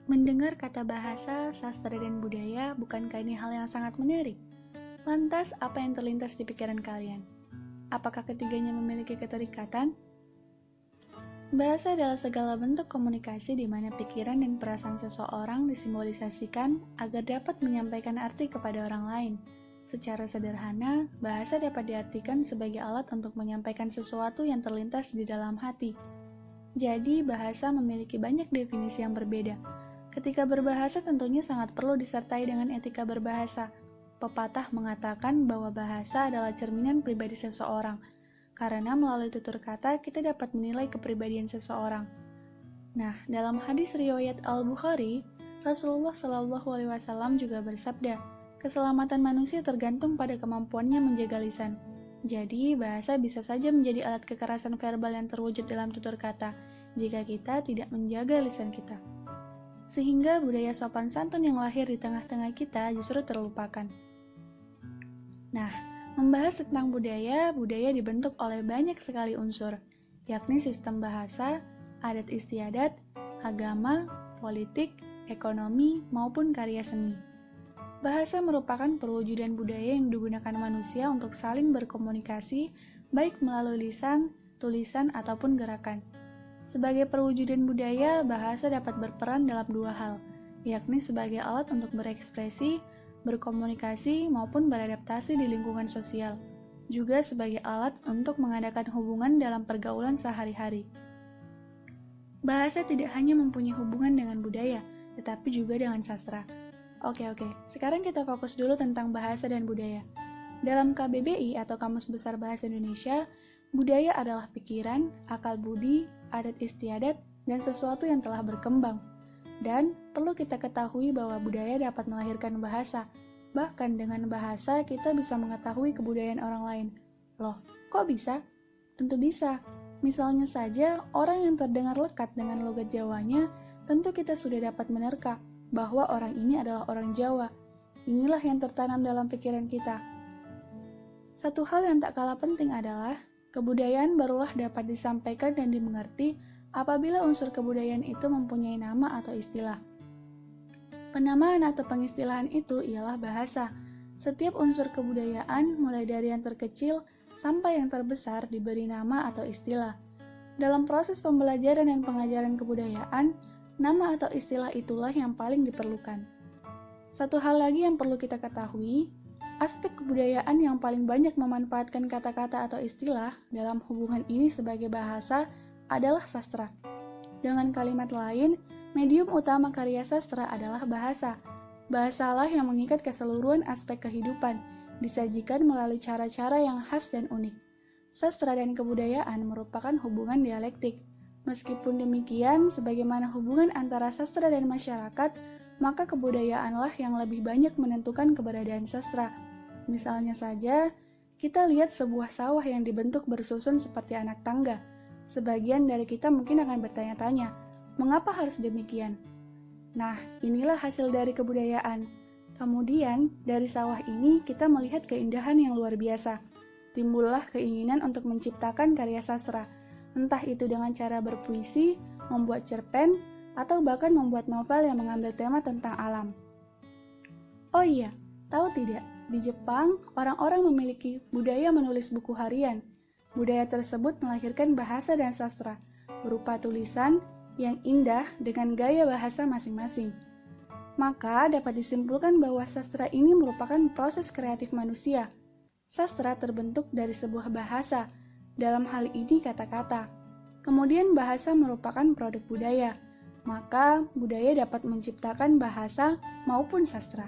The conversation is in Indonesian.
Mendengar kata bahasa, sastra dan budaya, bukankah ini hal yang sangat menarik? Lantas, apa yang terlintas di pikiran kalian? Apakah ketiganya memiliki keterikatan? Bahasa adalah segala bentuk komunikasi di mana pikiran dan perasaan seseorang disimbolisasikan agar dapat menyampaikan arti kepada orang lain. Secara sederhana, bahasa dapat diartikan sebagai alat untuk menyampaikan sesuatu yang terlintas di dalam hati. Jadi, bahasa memiliki banyak definisi yang berbeda. Ketika berbahasa tentunya sangat perlu disertai dengan etika berbahasa. Pepatah mengatakan bahwa bahasa adalah cerminan pribadi seseorang, karena melalui tutur kata kita dapat menilai kepribadian seseorang. Nah, dalam hadis riwayat Al-Bukhari, Rasulullah SAW juga bersabda, keselamatan manusia tergantung pada kemampuannya menjaga lisan. Jadi, bahasa bisa saja menjadi alat kekerasan verbal yang terwujud dalam tutur kata, jika kita tidak menjaga lisan kita. Sehingga budaya sopan santun yang lahir di tengah-tengah kita justru terlupakan. Nah, membahas tentang budaya dibentuk oleh banyak sekali unsur, yakni sistem bahasa, adat istiadat, agama, politik, ekonomi, maupun karya seni. Bahasa merupakan perwujudan budaya yang digunakan manusia untuk saling berkomunikasi, baik melalui lisan, tulisan, ataupun gerakan. Sebagai perwujudan budaya, bahasa dapat berperan dalam dua hal, yakni sebagai alat untuk berekspresi, berkomunikasi, maupun beradaptasi di lingkungan sosial, juga sebagai alat untuk mengadakan hubungan dalam pergaulan sehari-hari. Bahasa tidak hanya mempunyai hubungan dengan budaya, tetapi juga dengan sastra. Oke, sekarang kita fokus dulu tentang bahasa dan budaya. Dalam KBBI atau Kamus Besar Bahasa Indonesia, budaya adalah pikiran, akal budi, adat istiadat, dan sesuatu yang telah berkembang. Dan perlu kita ketahui bahwa budaya dapat melahirkan bahasa. Bahkan dengan bahasa kita bisa mengetahui kebudayaan orang lain. Loh, kok bisa? Tentu bisa. Misalnya saja, orang yang terdengar lekat dengan logat Jawanya, tentu kita sudah dapat menerka bahwa orang ini adalah orang Jawa. Inilah yang tertanam dalam pikiran kita. Satu hal yang tak kalah penting adalah kebudayaan barulah dapat disampaikan dan dimengerti apabila unsur kebudayaan itu mempunyai nama atau istilah. Penamaan atau pengistilahan itu ialah bahasa. Setiap unsur kebudayaan, mulai dari yang terkecil sampai yang terbesar, diberi nama atau istilah. Dalam proses pembelajaran dan pengajaran kebudayaan, nama atau istilah itulah yang paling diperlukan. Satu hal lagi yang perlu kita ketahui, aspek kebudayaan yang paling banyak memanfaatkan kata-kata atau istilah dalam hubungan ini sebagai bahasa adalah sastra. Dengan kalimat lain, medium utama karya sastra adalah bahasa. Bahasalah yang mengikat keseluruhan aspek kehidupan, disajikan melalui cara-cara yang khas dan unik. Sastra dan kebudayaan merupakan hubungan dialektik. Meskipun demikian, sebagaimana hubungan antara sastra dan masyarakat, maka kebudayaanlah yang lebih banyak menentukan keberadaan sastra. Misalnya saja, kita lihat sebuah sawah yang dibentuk bersusun seperti anak tangga. Sebagian dari kita mungkin akan bertanya-tanya, mengapa harus demikian? Nah, inilah hasil dari kebudayaan. Kemudian, dari sawah ini kita melihat keindahan yang luar biasa. Timbullah keinginan untuk menciptakan karya sastra, entah itu dengan cara berpuisi, membuat cerpen, atau bahkan membuat novel yang mengambil tema tentang alam. Oh iya, tahu tidak? Di Jepang, orang-orang memiliki budaya menulis buku harian. Budaya tersebut melahirkan bahasa dan sastra, berupa tulisan yang indah dengan gaya bahasa masing-masing. Maka dapat disimpulkan bahwa sastra ini merupakan proses kreatif manusia. Sastra terbentuk dari sebuah bahasa, dalam hal ini kata-kata. Kemudian bahasa merupakan produk budaya, maka budaya dapat menciptakan bahasa maupun sastra.